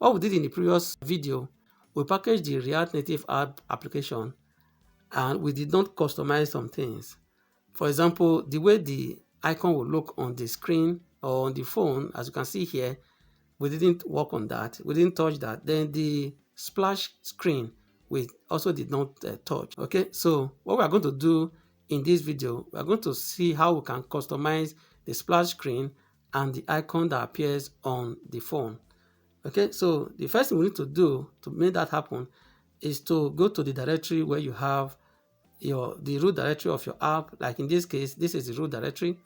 what we did in the previous video, we packaged the React Native app application and we did not customize some things. For example, the way the icon will look on the screen or on the phone, as you can see here, we didn't work on that. We didn't touch that. Then the splash screen, we also did not touch. Okay, so what we are going to do in this video, we are going to see how we can customize the splash screen and the icon that appears on the phone. Okay, so the first thing we need to do to make that happen is to go to the directory where you have the root directory of your app. Like in this case, this is the root directory.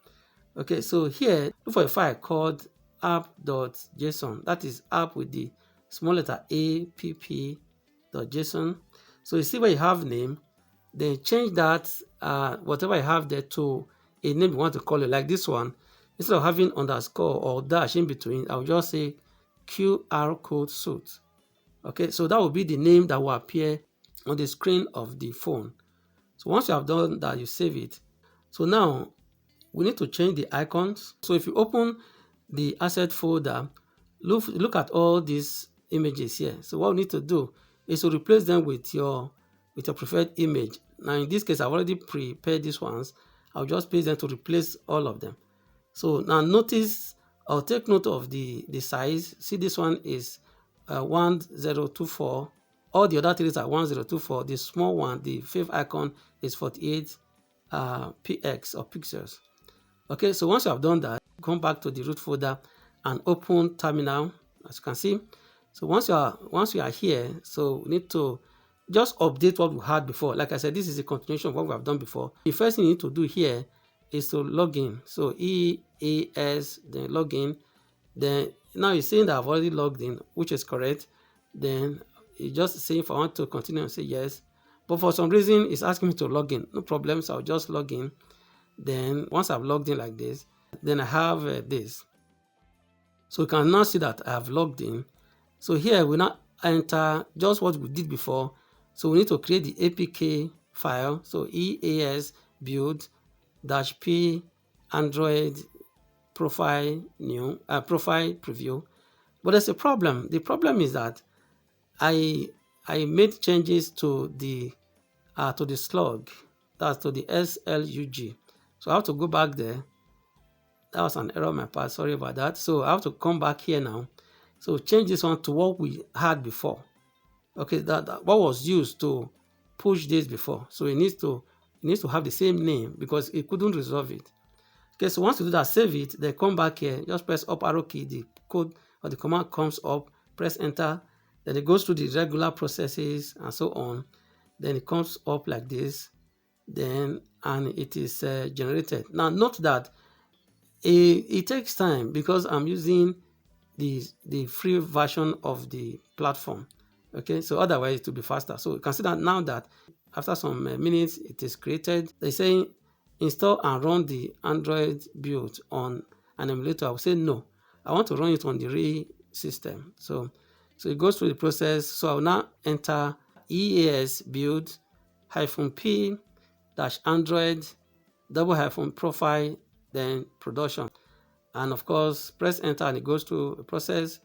Okay, so here look for a file called app.json. That is app with the small letter app.json. So you see where you have name, then change that whatever you have there to a name you want to call it. Like this one, instead of having underscore or dash in between, I'll just say QR code suit. Okay, so that will be the name that will appear on the screen of the phone. So once you have done that, you save it. So now we need to change the icons. So if you open the asset folder, look at all these images here. So what we need to do is to replace them with your preferred image. Now in this case, I've already prepared these ones. I'll just paste them to replace all of them. So now notice or take note of the size. See, this one is 1024. All the other three are 1024. The small one, the fifth icon, is 48 px or pixels. Okay, so once you have done that, come back to the root folder and open terminal, as you can see. So once you are here, so we need to just update what we had before. Like I said, this is a continuation of what we have done before. The first thing you need to do here is to log in. So EAS, then login. Then now it's saying that I've already logged in, which is correct. Then it's just saying if I want to continue and say yes. But for some reason, it's asking me to log in. No problem, so I'll just log in. Then once I've logged in like this, then I have this. So you can now see that I have logged in. So here we now enter just what we did before. So we need to create the APK file. So EAS build -p Android profile new profile preview. But there's a problem. The problem is that I made changes to the slug, that's to the slug. So I have to go back there. That was an error on my part. Sorry about that. So I have to come back here now. So change this one to what we had before. Okay, that what was used to push this before. So it needs to have the same name because it couldn't resolve it. Okay, so once you do that, save it, then come back here, just press up arrow key, the code or the command comes up, press enter, then it goes through the regular processes and so on. Then it comes up like this, then and it is generated. Now note that it takes time because I'm using the free version of the platform. Okay, so otherwise it will be faster. So you can see that now that after some minutes it is created. They say install and run the Android build on an emulator. I will say no, I want to run it on the real system. So it goes through the process. So I will now enter EAS build -p -Android --profile, then production, and of course press enter and it goes through the process,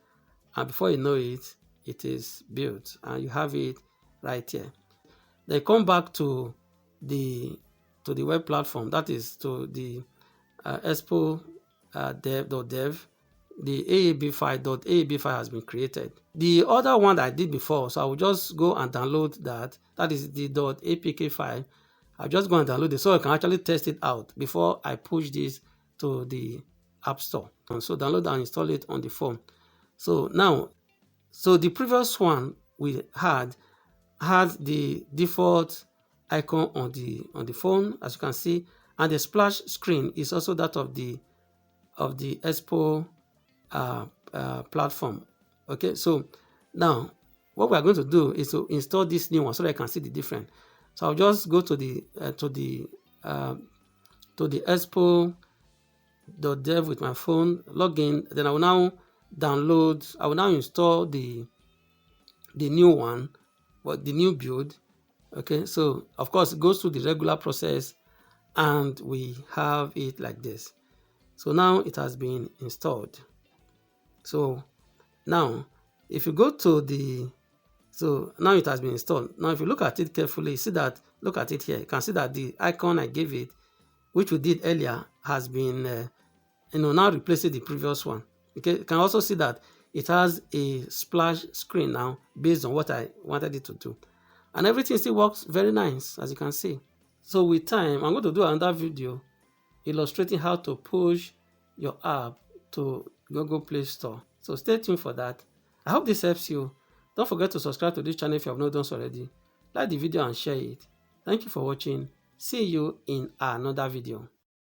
and before you know it, it is built and you have it right here. Then come back to the web platform, that is to the Expo dev.dev. The AAB file has been created. The other one that I did before, so I will just go and download that. That is the .apk file. I'll just go and download it so I can actually test it out before I push this to the App Store. And so download and install it on the phone. So now, so the previous one we had the default icon on the phone, as you can see, and the splash screen is also that of the Expo platform. Okay, so now what we are going to do is to install this new one so that I can see the difference. So I'll just go to the expo.dev with my phone, log in, then I will now install the new one, the new build. Okay, so of course it goes through the regular process and we have it like this. So now it has been installed. So now If you go to the, so now it has been installed. Now if you look at it carefully, you see that, look at it here, you can see that the icon I gave it, which we did earlier, has been now replacing the previous one. Okay, you can also see that it has a splash screen now based on what I wanted it to do, and everything still works very nice, as you can see. So with time, I'm going to do another video illustrating how to push your app to Google Play Store. So stay tuned for that. I hope this helps you. Don't forget to subscribe to this channel if you have not done so already. Like the video and share it. Thank you for watching. See you in another video.